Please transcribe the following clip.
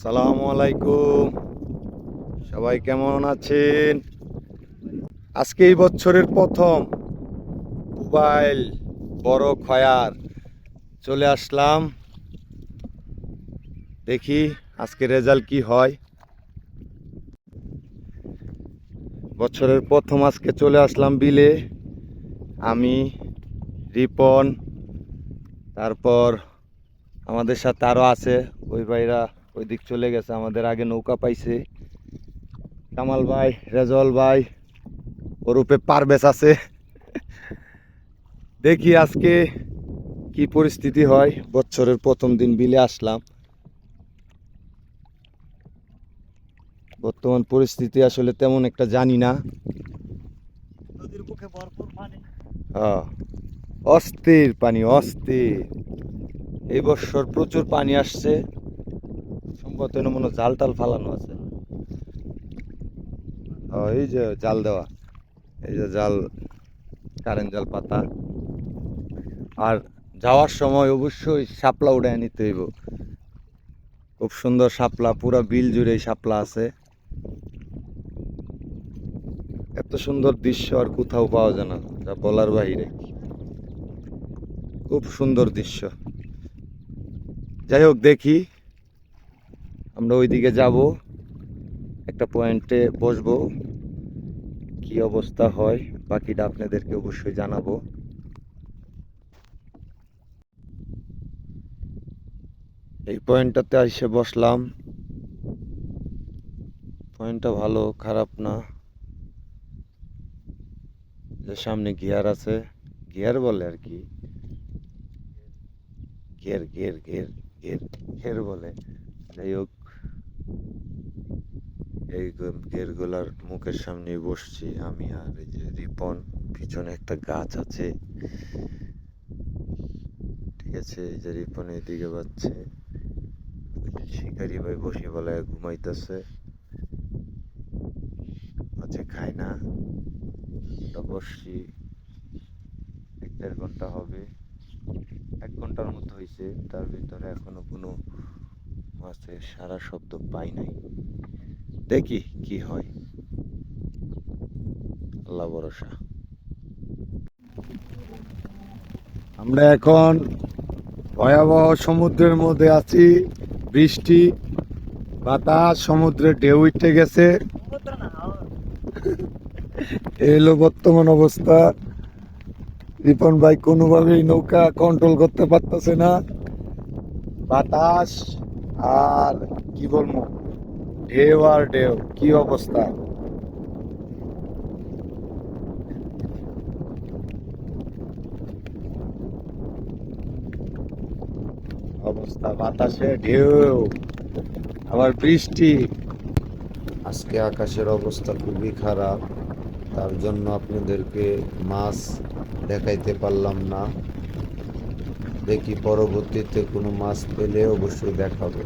আসসালামু আলাইকুম। সবাই কেমন আছেন? আজকে এই বছরের প্রথম মোবাইল বড় খয়ার চলে আসলাম। দেখি আজকে রেজাল্ট কি হয়। বছরের প্রথম আজকে চলে আসলাম বিলে। আমি, রিপন, তারপর আমাদের সাথে আরও আছে। ওই ভাইরা ওই দিক চলে গেছে, আমাদের আগে নৌকা পাইছে। কামাল ভাই, রেজল ভাই, ওরূপে পারভেজ আছে। দেখি আজকে কি পরিস্থিতি হয়। বছরের প্রথম দিন বিলে আসলাম। বর্তমান পরিস্থিতি আসলে তেমন একটা জানি না। নদীর বুকে ভরপুর পানি। অস্থির পানি, অস্থির। এই বছর প্রচুর পানি আসছে। সম্ভবত মনে হয় জাল টাল ফালানো আছে। এই যে জাল দেওয়া, এই যে জাল, কারেন্ট জাল পাতা। আর যাওয়ার সময় অবশ্যই শাপলা উড়ায় নিতে হইব। খুব সুন্দর শাপলা, পুরা বিল জুড়ে শাপলা আছে। এত সুন্দর দৃশ্য আর কোথাও পাওয়া যায় না, যা বলার বাহিরে। খুব সুন্দর দৃশ্য। যাই হোক, দেখি আমরা ওইদিকে যাব, একটা পয়েন্টে বসবো, কি অবস্থা হয় বাকিটা আপনাদেরকে অবশ্যই জানাবো। এই পয়েন্টটাতে এসে বসলাম। পয়েন্টটা ভালো, খারাপ না। যে সামনে গিয়ার আছে, গিয়ার বলে আর কি, ঘের ঘের ঘের ঘের ঘের বলে। যাই হোক, এই ঘেরগুলার মুখের সামনে বসছি আমি আর এই যে রিপন। পিছনে একটা গাছ আছে, ঠিক আছে। এই যে রিপন এদিকে পাচ্ছে, শিকারি ভাই বসে বলে ঘুমাইতেছে, আচ্ছা খায় না। বসছি, 1-1.5 ঘন্টা হবে, 1 ঘন্টার মতো হয়েছে। তার ভিতরে এখনো কোনো মাছের সারা শব্দ পাই নাই। দেখি কি হয়, আল্লাহ ভরসা। আমরা এখন ভয়াবহ সমুদ্রের মধ্যে আছি। বৃষ্টি, বাতাস, সমুদ্রের ঢেউ উঠে গেছে। সমুদ্র না, এই হলো বর্তমান অবস্থা। রিপন ভাই কোনোভাবেই নৌকা কন্ট্রোল করতে পারতেছে না। বাতাস আর কি বলবো, ঢেউ আর ঢেউ, কি অবস্থা। অবস্থা, বাতাসে ঢেউ, আবার বৃষ্টি। আজকে আকাশের অবস্থা খুবই খারাপ, তার জন্য আপনাদেরকে মাছ দেখাইতে পারলাম না। দেখি পরবর্তীতে কোনো মাছ পেলে অবশ্যই দেখাবো।